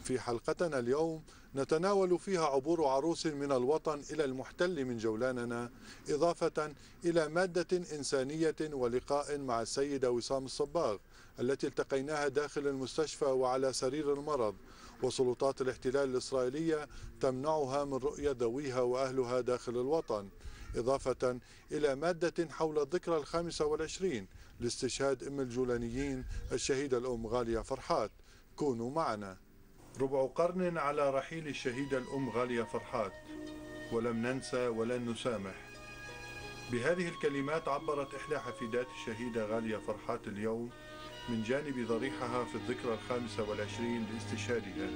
في حلقتنا اليوم نتناول فيها عبور عروس من الوطن إلى المحتل من جولاننا، إضافة إلى مادة إنسانية ولقاء مع السيدة وسام الصباغ التي التقيناها داخل المستشفى وعلى سرير المرض، وسلطات الاحتلال الإسرائيلية تمنعها من رؤية ذويها وأهلها داخل الوطن، إضافة إلى مادة حول الذكرى 25 لاستشهاد أم الجولانيين الشهيدة الأم غالية فرحات. كونوا معنا. ربع قرن على رحيل الشهيدة الأم غالية فرحات، ولم ننسى ولن نسامح. بهذه الكلمات عبرت إحدى حفيدات الشهيدة غالية فرحات اليوم من جانب ضريحها في الذكرى 25 لاستشهادها.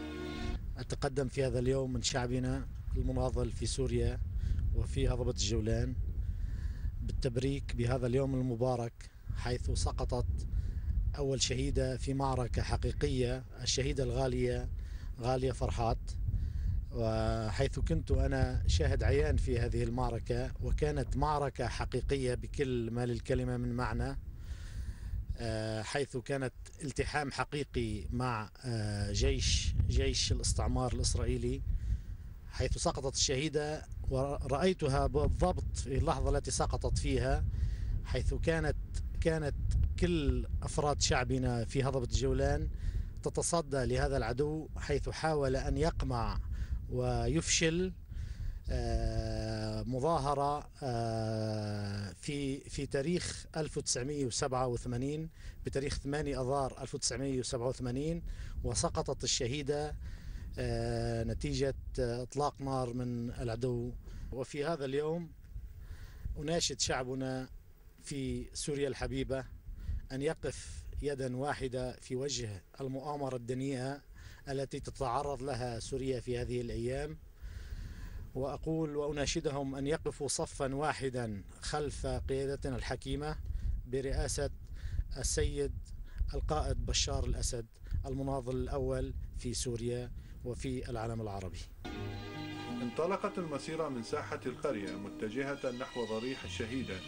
أتقدم في هذا اليوم من شعبنا المناضل في سوريا وفي هضبة الجولان بالتبريك بهذا اليوم المبارك، حيث سقطت أول شهيدة في معركة حقيقية، الشهيدة الغالية غالية فرحات، وحيث كنت أنا شاهد عيان في هذه المعركة، وكانت معركة حقيقية بكل ما للكلمة من معنى، حيث كانت التحام حقيقي مع جيش الاستعمار الإسرائيلي، حيث سقطت الشهيدة ورأيتها بالضبط في اللحظة التي سقطت فيها، حيث كانت كل أفراد شعبنا في هضبة الجولان تتصدى لهذا العدو، حيث حاول أن يقمع ويفشل مظاهرة في تاريخ 1987 بتاريخ 8 أذار 1987، وسقطت الشهيدة نتيجة إطلاق نار من العدو. وفي هذا اليوم أناشد شعبنا في سوريا الحبيبة أن يقف يدا واحدة في وجه المؤامرة الدنيئة التي تتعرض لها سوريا في هذه الأيام، وأقول وأناشدهم أن يقفوا صفا واحدا خلف قيادتنا الحكيمة برئاسة السيد القائد بشار الأسد المناضل الأول في سوريا وفي العالم العربي. انطلقت المسيرة من ساحة القرية متجهة نحو ضريح الشهيدة،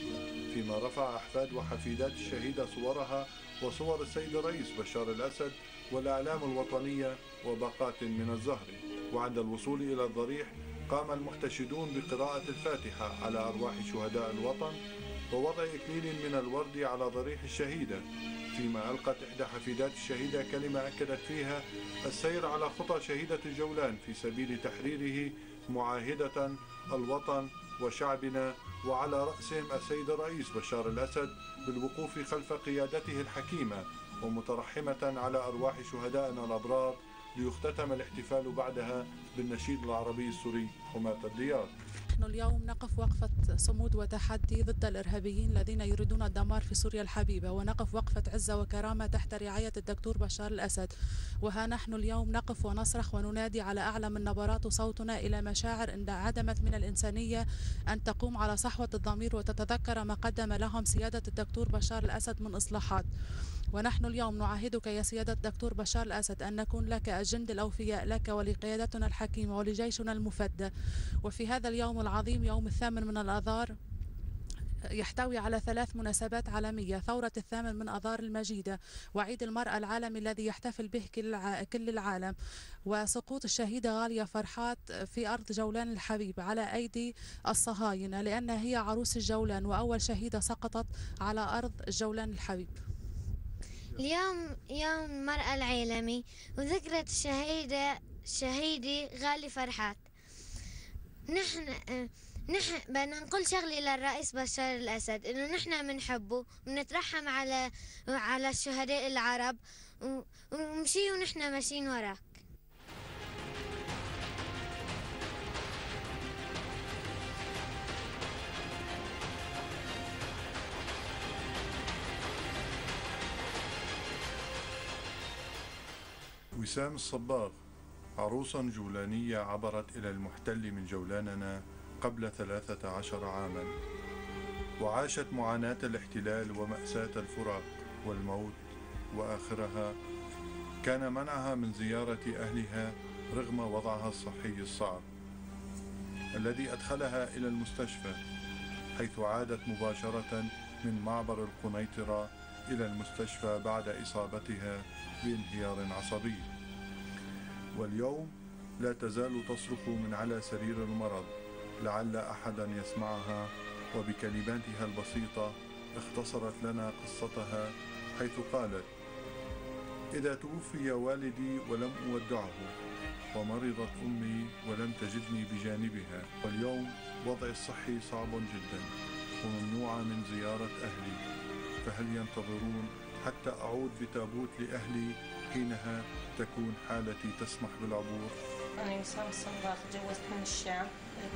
فيما رفع أحفاد وحفيدات الشهيدة صورها وصور السيد الرئيس بشار الأسد والأعلام الوطنية وباقات من الزهر. وعند الوصول إلى الضريح قام المحتشدون بقراءة الفاتحة على أرواح شهداء الوطن ووضع إكليل من الورد على ضريح الشهيدة، فيما ألقت إحدى حفيدات الشهيدة كلمة أكدت فيها السير على خطى شهيدة الجولان في سبيل تحريره، معاهدة الوطن وشعبنا، وعلى رأسهم السيد الرئيس بشار الأسد بالوقوف خلف قيادته الحكيمة ومترحمة على أرواح شهدائنا الأبرار، ليختتم الاحتفال بعدها بالنشيد العربي السوري حماة الديار. نحن اليوم نقف وقفة صمود وتحدي ضد الإرهابيين الذين يريدون الدمار في سوريا الحبيبة، ونقف وقفة عزة وكرامة تحت رعاية الدكتور بشار الأسد. وها نحن اليوم نقف ونصرخ وننادي على أعلى من نبرات صوتنا إلى مشاعر إن عدمت من الإنسانية أن تقوم على صحوة الضمير وتتذكر ما قدم لهم سيادة الدكتور بشار الأسد من إصلاحات. ونحن اليوم نعاهدك يا سيادة الدكتور بشار الأسد أن نكون لك الجند الأوفياء لك ولقيادتنا الحكيمة ولجيشنا المفدى. وفي هذا اليوم العظيم، يوم 8 الآذار، يحتوي على 3 مناسبات عالمية: ثورة 8 آذار المجيدة، وعيد المرأة العالمي الذي يحتفل به كل العالم، وسقوط الشهيدة غالية فرحات في أرض جولان الحبيب على أيدي الصهاينة، لأنها هي عروس الجولان وأول شهيدة سقطت على أرض الجولان الحبيب. اليوم يوم المرأة العالمي وذكرى الشهيدة غالية فرحات. نحن بدنا نقول شغلة للرئيس بشار الأسد، إنه نحن بنحبه وبنترحم على الشهداء العرب، ومشي ونحن ماشيين وراك. وسام الصباغ، عروسا جولانية عبرت إلى المحتل من جولاننا قبل 13 عاما، وعاشت معاناة الاحتلال ومأساة الفراق والموت، وآخرها كان منعها من زيارة أهلها رغم وضعها الصحي الصعب الذي أدخلها إلى المستشفى، حيث عادت مباشرة من معبر القنيطرة إلى المستشفى بعد إصابتها بانهيار عصبي. واليوم لا تزال تصرخ من على سرير المرض، لعل أحدا يسمعها، وبكلماتها البسيطة اختصرت لنا قصتها، حيث قالت: إذا توفي والدي ولم أودعه، ومرضت أمي ولم تجدني بجانبها، واليوم وضعي الصحي صعب جدا وممنوعة من زيارة أهلي، فهل ينتظرون حتى أعود بتابوت لأهلي حينها تكون حالتي تسمح بالعبور؟ أنا وسام الصنباط، تجوزت من الشام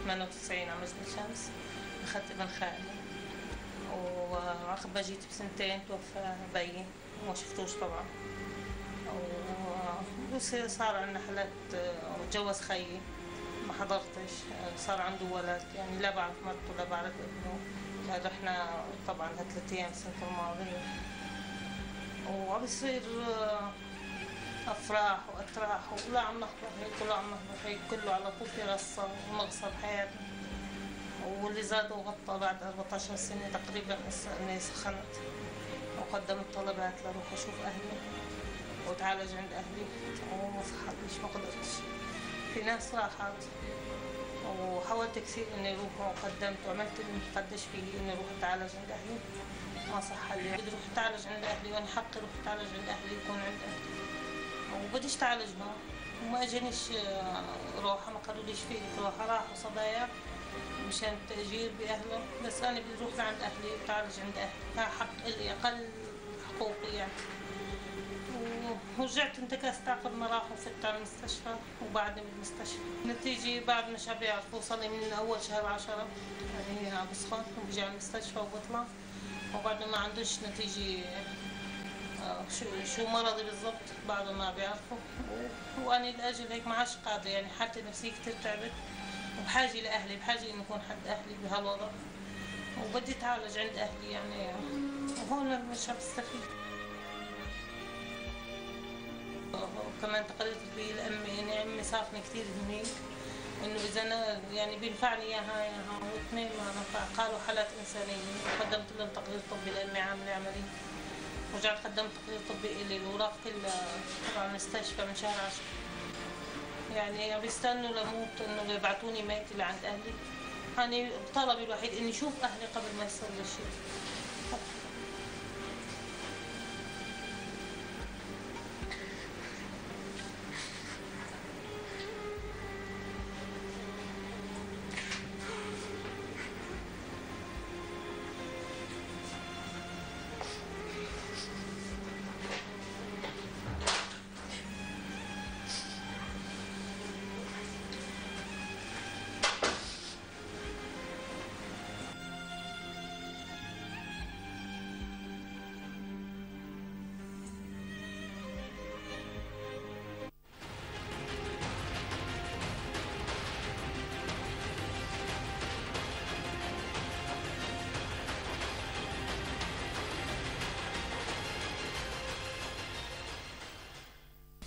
98 عام الشمس، أخذت ابن خالي، وعقب جيت بسنتين توفى بيي وما شفتوش طبعا، صار عندنا حالات، وتجوز خيي ما حضرتش، صار عنده ولد، يعني لا بعرف مرته لا بعرف ابنه، رحنا طبعا 3 أيام السنة الماضية، وعم بيصير أفراح وأتراح، ولا عم نخبر هيك ولا عم نخبر هيك، كله على طول في غصة ومغصة بحياتنا، واللي زاد وغطى بعد 14 سنة تقريبا إني سخنت، وقدمت طلبات لروح أشوف أهلي وتعالج عند أهلي، وما صحتش ما قدرتش. في ناس راحت وحاولت كثير إني أروح، وقدمت وعملت اللي مقدش فيه إني أروح أتعالج عند أهلي، ما صح لي. بدي أروح أتعالج عند أهلي، وأنا حقي أروح أتعالج عند أهلي يكون عند أهلي، وبديش أتعالج هون، وما أجانيش روحة، ما قالوليش فيك روحة، راحوا صبايا مشان التأجير بأهله، بس أنا بدي أروح لعند أهلي وأتعالج عند أهلي، هذا حق إلي، أقل حقوقي يعني. ورجعت انتكست عقب ما راحوا فت على المستشفى، وبعد من المستشفى نتيجة بعد ما شعب يعرف، وصلي من أول شهر 10 يعني عم بسخن، وبيجي على المستشفى وبطلع، وبعد ما عندوش نتيجة شو مرضي بالضبط بعد ما بيعرفوا، وأنا لأجل هيك ما عادش قادرة، يعني حالتي النفسية كتير تعبت، وبحاجة لأهلي، بحاجة إنه يكون حد أهلي بهالوضع، وبدي أتعالج عند أهلي يعني، وهون مش عم بستفيد. وكمان تقريت لأمي، يعني أمي صافني كتير هنيك، إنه إذا أنا يعني بينفعني إياها واثنين ما نفع، قالوا حالات إنسانية، وقدمت لهم تقرير طبي لأمي عاملة عملية، ورجعت قدمت تقرير طبي إلي، الأوراق كلها طبعا المستشفى من شهر 10، يعني بيستنوا لموت إنه يبعتوني ميتة لعند أهلي. أنا طلبي الوحيد إني أشوف أهلي قبل ما يصير لي شيء.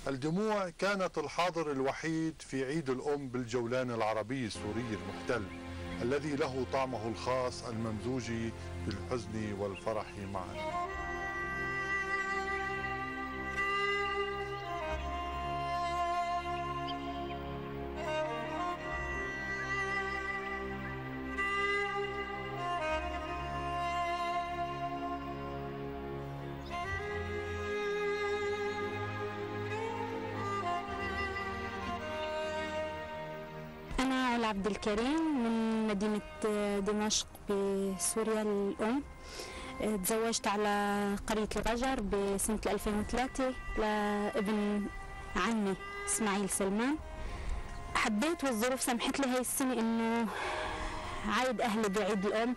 الدموع كانت الحاضر الوحيد في عيد الأم بالجولان العربي السوري المحتل، الذي له طعمه الخاص الممزوج بالحزن والفرح معا. عبد الكريم من مدينة دمشق بسوريا الأم. تزوجت على قرية الغجر بسنة 2003 لابن عمي إسماعيل سلمان. حبيت والظروف سمحت لي هاي السنة إنه عايد أهلي بعيد الأم،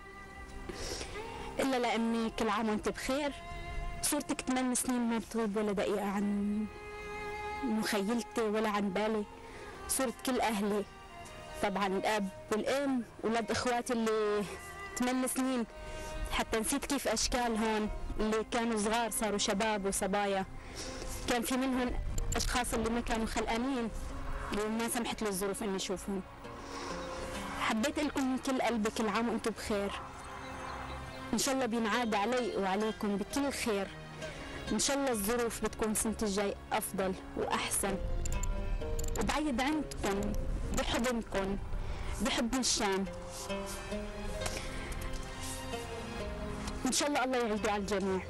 إلا لأمي كل عام وأنت بخير. صورتك 8 سنين ما بتغيب ولا دقيقة عن مخيلتي ولا عن بالي. صورة كل أهلي طبعا، الأب والأم ولاد إخواتي اللي 8 سنين، حتى نسيت كيف أشكالهم اللي كانوا صغار صاروا شباب وصبايا. كان في منهم أشخاص اللي ما كانوا خلقانين وما سمحت له الظروف إني أشوفهم. حبيت لكم من كل قلبي كل عام وأنتم بخير، إن شاء الله بينعاد علي وعليكم بكل خير. إن شاء الله الظروف بتكون سنة الجاي أفضل وأحسن. وبعيد عندكم بحضنكم بحضن الشام. إن شاء الله يعيدوا على الجميع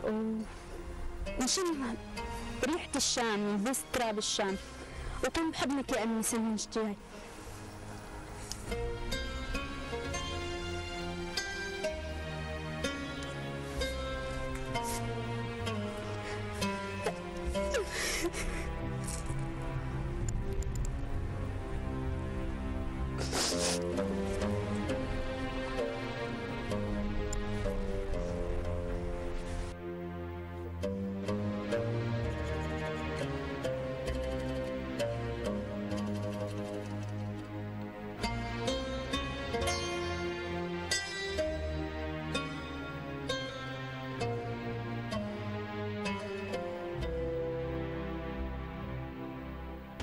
ونشم ريحة الشام ونلبس تراب الشام وكون بحضنك يا أمي سنين اشتياق.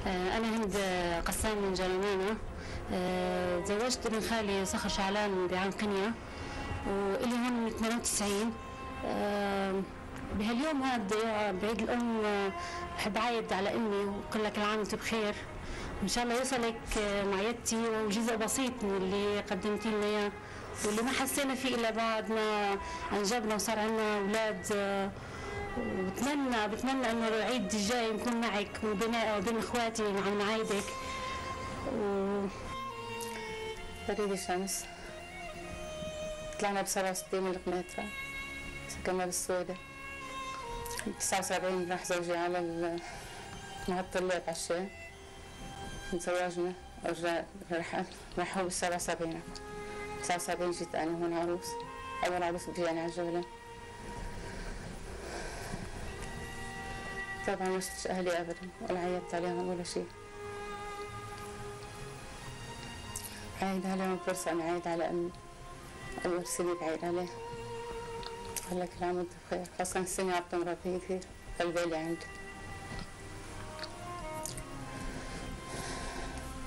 أنا هند قسام من جرمانة. تزوجت من خالي صخر شعلان بعام قنية وإلي هون من 98. بهاليوم هذا بعيد الأم بحب أعيد على أمي وأقول لك كل عام وأنت بخير، وإن شاء الله يوصلك معيدتي وجزء بسيط من اللي قدمتي لنا إياه واللي ما حسينا فيه إلا بعد ما أنجبنا وصار عندنا أولاد. بتمنى انه العيد الجاي نكون معك وبين اخواتي عم نعايدك. فريدة شمس، طلعنا ب67 القنيطرة، سكننا بالسويدة. 79 راح زوجي على المعطلات على الشام، تزوجنا راح هو بال77. 79 جيت أنا هون عروس، أول عروس بجاني على الجولان. طبعا ما شفتش أهلي أبدا ولا عيطت عليهم ولا شيء. عايد عليهم فرصة أنا عايد على أمي، أول سنة بعيد عليها. الله كل عام وأنت بخير، خاصة السنة عم تمرض هي كثير قلبي عندي.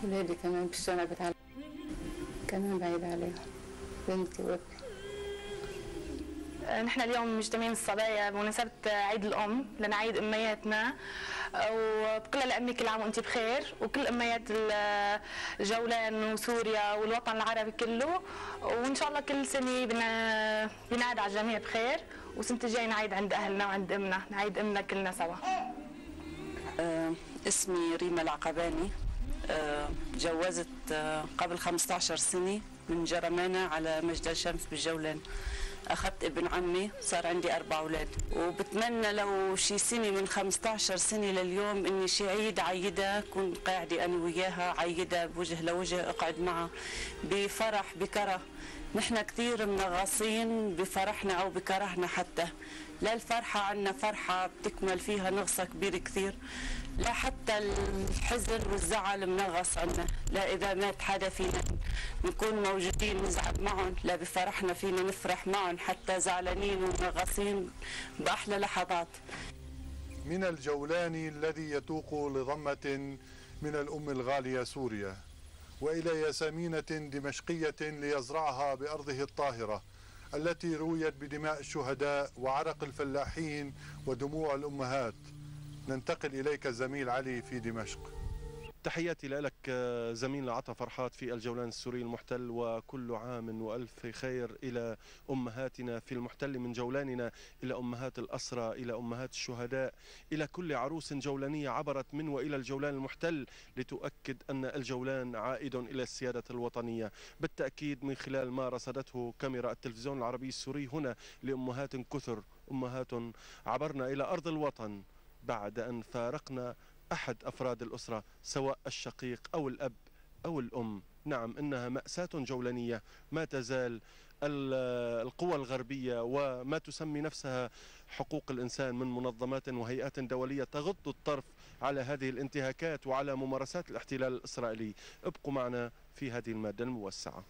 ولادي كمان بالشنة بتعلم كمان بعيد عليهم، بنتي وابني. نحن اليوم مجتمعين الصبايا بمناسبة عيد الأم لنعيد أمياتنا، وبقول لأمي كل عام وأنت بخير، وكل أميات الجولان وسوريا والوطن العربي كله، وإن شاء الله كل سنة بنعيد على الجميع بخير، وسنة الجاي نعيد عند أهلنا وعند أمنا، نعيد أمنا كلنا سوا. اسمي ريما العقباني. تجوزت قبل 15 سنة من جرمانة على مجد الشمس بالجولان. أخذت ابن عمي، صار عندي 4 أولاد، وبتمنى لو شي سنة من 15 سنة لليوم إني شي عيد عيدها كون قاعدة أنا وياها، عيدها بوجه لوجه، أقعد معها بفرح بكره. نحن كثير منغصين بفرحنا أو بكرهنا، حتى لا الفرحة عنا فرحة بتكمل فيها نغصة كبير كثير، لا حتى الحزن والزعل منغص عنا. لا إذا مات حدا فينا نكون موجودين نزعل معهم، لا بفرحنا فينا نفرح معهم، حتى زعلانين ومنغصين بأحلى لحظات. من الجولان الذي يتوق لضمة من الأم الغالية سوريا، وإلى ياسمينة دمشقية ليزرعها بأرضه الطاهرة التي رويت بدماء الشهداء وعرق الفلاحين ودموع الأمهات. ننتقل إليك زميل علي في دمشق. تحياتي لك زميل عطا فرحات في الجولان السوري المحتل، وكل عام وألف خير إلى أمهاتنا في المحتل، من جولاننا إلى أمهات الأسرى، إلى أمهات الشهداء، إلى كل عروس جولانية عبرت من وإلى الجولان المحتل لتؤكد أن الجولان عائد إلى السيادة الوطنية. بالتأكيد من خلال ما رصدته كاميرا التلفزيون العربي السوري هنا لأمهات كثر، أمهات عبرنا إلى أرض الوطن بعد أن فارقنا أحد أفراد الأسرة، سواء الشقيق أو الأب أو الأم. نعم، إنها مأساة جولانية. ما تزال القوى الغربية وما تسمي نفسها حقوق الإنسان من منظمات وهيئات دولية تغض الطرف على هذه الانتهاكات وعلى ممارسات الاحتلال الإسرائيلي. ابقوا معنا في هذه المادة الموسعة.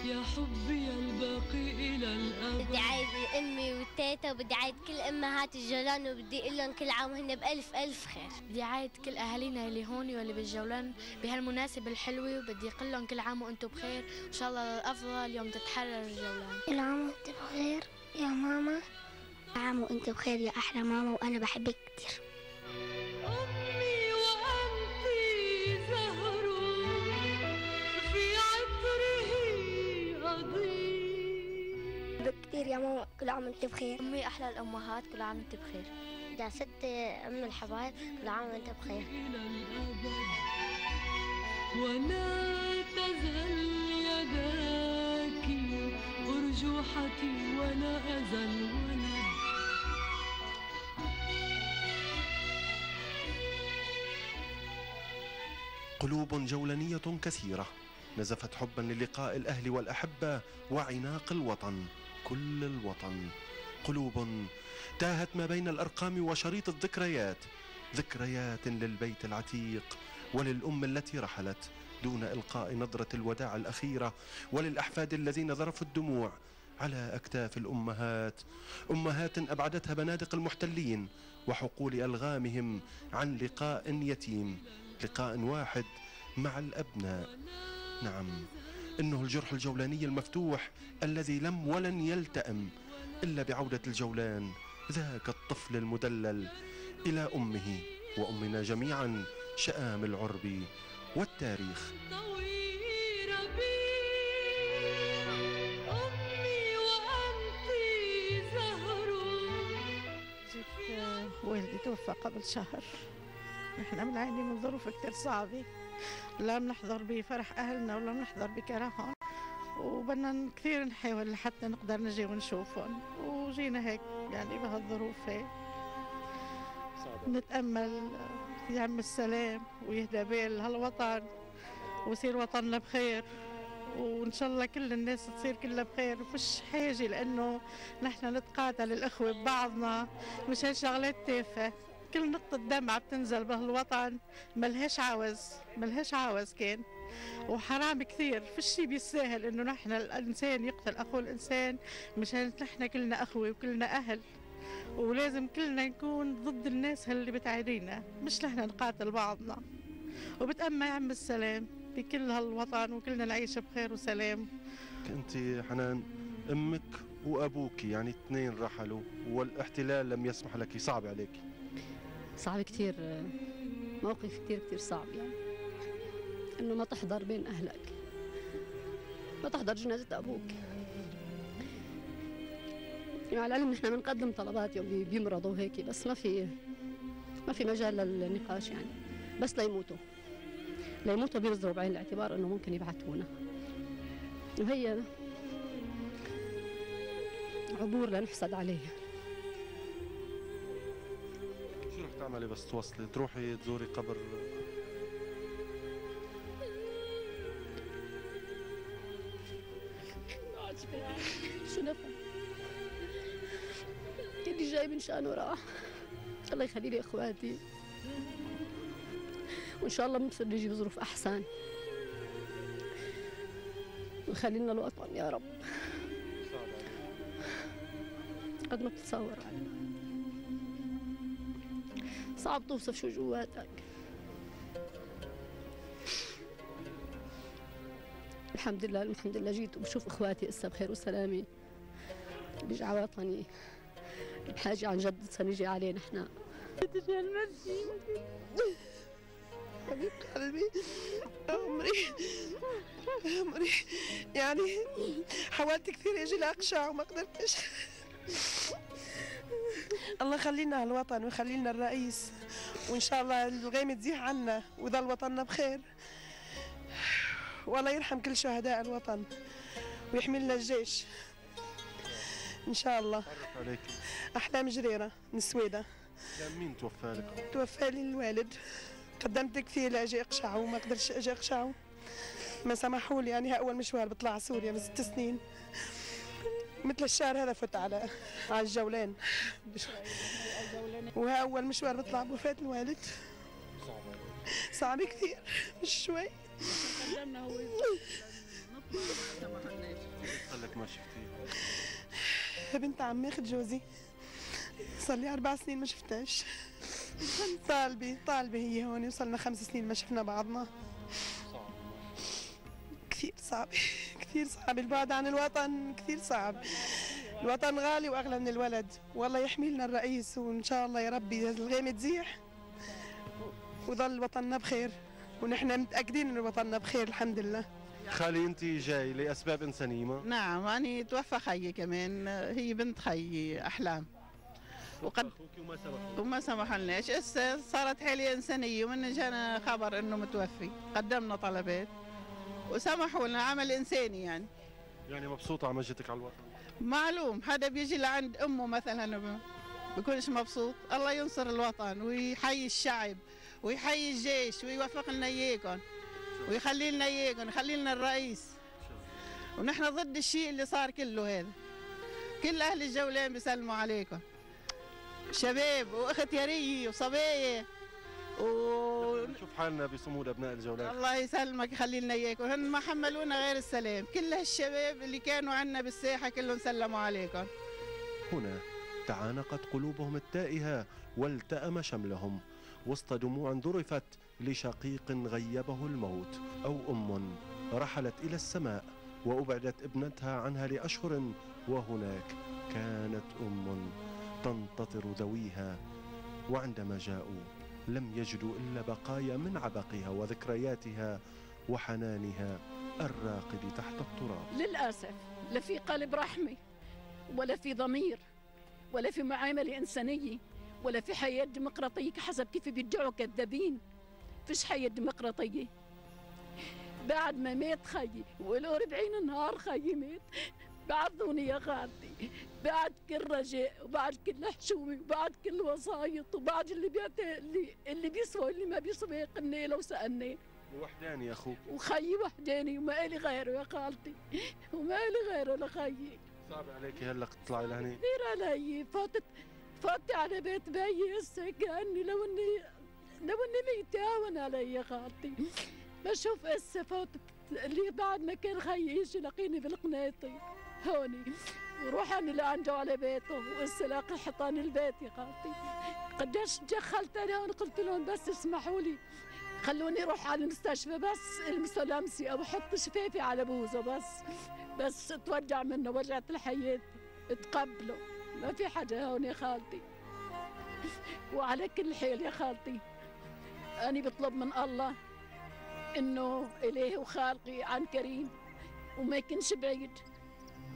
يا حبي الباقي إلى الأبد. بدي أعيد أمي والتيتا، وبدي أعيد كل أمهات الجولان، وبدي أقول لهم كل عام وهن بألف ألف خير. بدي أعيد كل أهالينا اللي هون واللي بالجولان بهالمناسبة الحلوة، وبدي أقول لهم كل عام وأنتم بخير، وإن شاء الله أفضل يوم تتحرر الجولان. كل عام وأنت بخير يا ماما. عام وأنت بخير يا أحلى ماما، وأنا بحبك كتير. أمي وأنت زهر في عطره أضيء. كتير يا ماما، كل عام وأنت بخير. أمي أحلى الأمهات، كل عام وأنت بخير. يا ست أم الحبايب، كل عام وأنت بخير. ولا تزل يداك أرجوحتي ولا أزل ولد. قلوب جولانية كثيرة نزفت حبا للقاء الأهل والأحبة وعناق الوطن، كل الوطن. قلوب تاهت ما بين الأرقام وشريط الذكريات، ذكريات للبيت العتيق وللأم التي رحلت دون إلقاء نظرة الوداع الأخيرة، وللأحفاد الذين ذرفوا الدموع على أكتاف الأمهات، أمهات أبعدتها بنادق المحتلين وحقول ألغامهم عن لقاء يتيم، لقاء واحد مع الأبناء. نعم، إنه الجرح الجولاني المفتوح الذي لم ولن يلتئم إلا بعودة الجولان، ذاك الطفل المدلل، إلى أمه وأمنا جميعا شآم العرب والتاريخ. والدي توفى قبل شهر، نحن بنعاني من ظروف كتير صعبة، لا بنحضر بفرح أهلنا ولا بنحضر بكرههم، وبدنا كثير نحاول لحتى نقدر نجي ونشوفهم، وجينا هيك يعني بهالظروف هيك. نتأمل يعم السلام ويهدى بال هالوطن ويصير وطننا بخير، وإن شاء الله كل الناس تصير كلها بخير، وفيش حاجة لأنه نحن نتقاتل الأخوة ببعضنا مشان شغلات تافهة. كل نقطة دمعة بتنزل بهالوطن ملهاش عاوز كان، وحرام كثير، فيش شي بيستاهل إنه نحن الإنسان يقتل أخوه الإنسان مشان نحن كلنا أخوة وكلنا أهل، ولازم كلنا نكون ضد الناس اللي بتعادينا، مش نحن نقاتل بعضنا. وبتأمل يا عم السلام بكل هالوطن وكلنا نعيش بخير وسلام. أنت حنان أمك وأبوك يعني اثنين رحلوا والاحتلال لم يسمح لك، صعب عليك؟ صعب كثير، موقف كثير صعب، يعني إنه ما تحضر بين أهلك، ما تحضر جنازة أبوك. يعني على العلم نحن بنقدم طلبات يوم بيمرضوا هيك، بس ما في مجال للنقاش، يعني بس ليموتوا بينظروا بعين الاعتبار انه ممكن يبعثونا، وهي عبور لنحسد عليه. شو رح تعملي بس توصلي؟ تروحي تزوري قبر؟ شو نفهم؟ اللي جاي من شانه راح، الله يخلي لي اخواتي، وإن شاء الله بنصير نجي بظروف أحسن، ويخلي لنا الوطن يا رب قد ما بتتصور. صعب توصف شو جواتك. الحمد لله جيت وبشوف إخواتي هسه بخير وسلامة، بيجي وطني بحاجة عن جد سنجي عليه نحن. حبيب قلبي، عمري يعني حاولت كثير اجي لاقشع وما قدرتش. الله يخلينا هالوطن ويخلي لنا الرئيس، وان شاء الله الغيمة تزيح عنا ويضل وطننا بخير، والله يرحم كل شهداء الوطن ويحمي لنا الجيش ان شاء الله. احلام جريرة من السويدة. مين توفى لك؟ توفى لي الوالد، قدمت كثير لاجي اقشعه وما قدرتش اجي اقشعه، ما سمحوا لي. يعني اول مشوار بطلع على سوريا من 6 سنين، مثل الشهر هذا فت على الجولان، وها اول مشوار بطلع بوفاة الوالد. صعب كثير مش شوي. قال لك ما شفتيه؟ بنت عمي اخت جوزي صار لي 4 سنين ما شفتهاش. طالبة هي هون، وصلنا 5 سنين ما شفنا بعضنا. كثير صعب البعد عن الوطن، كثير صعب. الوطن غالي واغلى من الولد، والله يحمي لنا الرئيس، وان شاء الله يا ربي الغيمه تزيح ويضل وطننا بخير، ونحن متاكدين انه وطننا بخير الحمد لله. خالي انت جاي لاسباب انسانيه ما؟ نعم، أنا توفى خيي كمان، هي بنت خيي احلام وما سمحلناش. صارت حالة إنسانية، ومن جانا خبر إنه متوفي قدمنا طلبات وسمحوا لنا، عمل إنساني يعني. يعني مبسوطة على مجيتك على الوطن؟ معلوم، حدا بيجي لعند أمه مثلا بيكونش مبسوط. الله ينصر الوطن ويحيي الشعب ويحيي الجيش ويوفق لنا إياكم ويخلي لنا إياكم ويخلي لنا الرئيس. ونحن ضد الشيء اللي صار كله هذا. كل أهل الجولان بيسلموا عليكم، شباب واختياريه وصبايا نشوف حالنا بصمود ابناء الجولان. الله يسلمك يخلي لنا اياكم، هن ما حملونا غير السلام. كل هالشباب اللي كانوا عندنا بالساحه كلهم سلموا عليكم. هنا تعانقت قلوبهم التائهه والتأم شملهم وسط دموع ذرفت لشقيق غيبه الموت، او ام رحلت الى السماء وابعدت ابنتها عنها لاشهر، وهناك كانت ام تنتظر ذويها، وعندما جاءوا لم يجدوا إلا بقايا من عبقها وذكرياتها وحنانها الراقد تحت التراب. للأسف لا في قلب رحمة ولا في ضمير ولا في معاملة إنسانية ولا في حياة ديمقراطية حسب كيف بيدعوا كذابين. فيش حياة ديمقراطية. بعد ما مات خيي ولو 40 نهار خيي مات، بعضوني يا خالتي بعد كل رجاء وبعد كل حشومه وبعد كل وصايط وبعد اللي بيسوى اللي ما بيسوى قلنا لو سالناه. وحداني يا اخوك وخيي وحداني وما إلي غيره يا خالتي، وما إلي غيره لخيي. صعب عليكي هلا تطلعي لهني؟ كثير علي. فوتي على بيت بيي هسه كاني لو اني ميته هون علي يا خالتي. بشوف هسه فوتت اللي بعد ما كان خيي يجي يلاقيني بالقناطي هوني، وروح أنا لعنده على بيته وهسه لاقي حيطان البيت يا خالتي. قديش تدخلت أنا هون قلت لهم بس اسمحوا لي خلوني أروح على المستشفى بس المسوا لمسي أو أحط شفافي على بوزه بس اتوجع منه ورجعت لحياتي. اتقبلوا ما في حاجة هون يا خالتي. وعلى كل حال يا خالتي أنا بطلب من الله إنه إليه وخالقي عن كريم وما يكونش بعيد،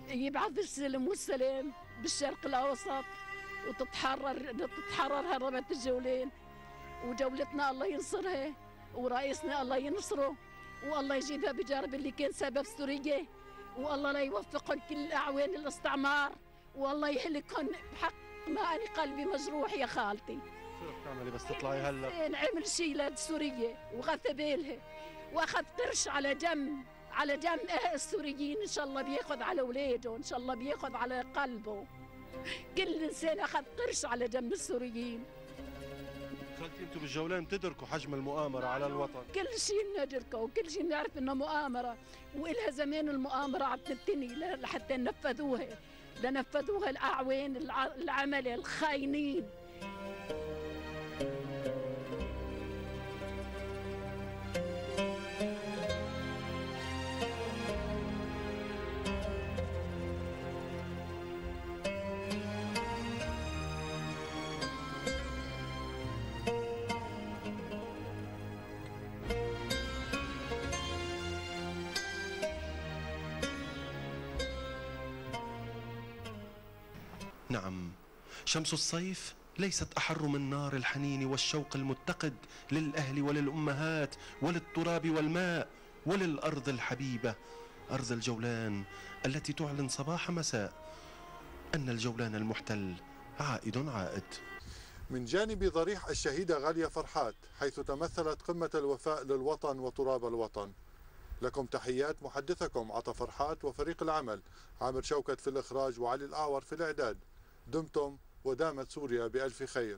يبعث السلم والسلام بالشرق الأوسط وتتحرر هربة الجولان، ودولتنا الله ينصرها ورئيسنا الله ينصره، والله يجيبها بجانب اللي كان سبب سوريا، والله لا يوفقهم كل أعوان الاستعمار، والله يهلكهم بحق ما أنا قلبي مجروح يا خالتي. شو رح تعملي بس تطلعي هلا؟ عمل شيء لسوريا وغثى بالها واخذ قرش على جنب السوريين، ان شاء الله بياخذ على اولاده، ان شاء الله بياخذ على قلبه. كل انسان اخذ قرش على جنب السوريين. خالتي انتم بالجولان بتدركوا حجم المؤامره على الوطن؟ كل شيء ندركه وكل شيء نعرف انه مؤامره، والها زمان المؤامره عم تنتني لحتى نفذوها الاعوان العمله الخاينين. نعم، شمس الصيف ليست أحر من نار الحنين والشوق المتقد للأهل وللأمهات وللتراب والماء وللأرض الحبيبة، أرض الجولان التي تعلن صباح مساء أن الجولان المحتل عائد. من جانب ضريح الشهيدة غالية فرحات حيث تمثلت قمة الوفاء للوطن وتراب الوطن. لكم تحيات محدثكم عطا فرحات وفريق العمل عامر شوكت في الإخراج وعلي الأعور في الإعداد. دمتم ودامت سوريا بألف خير.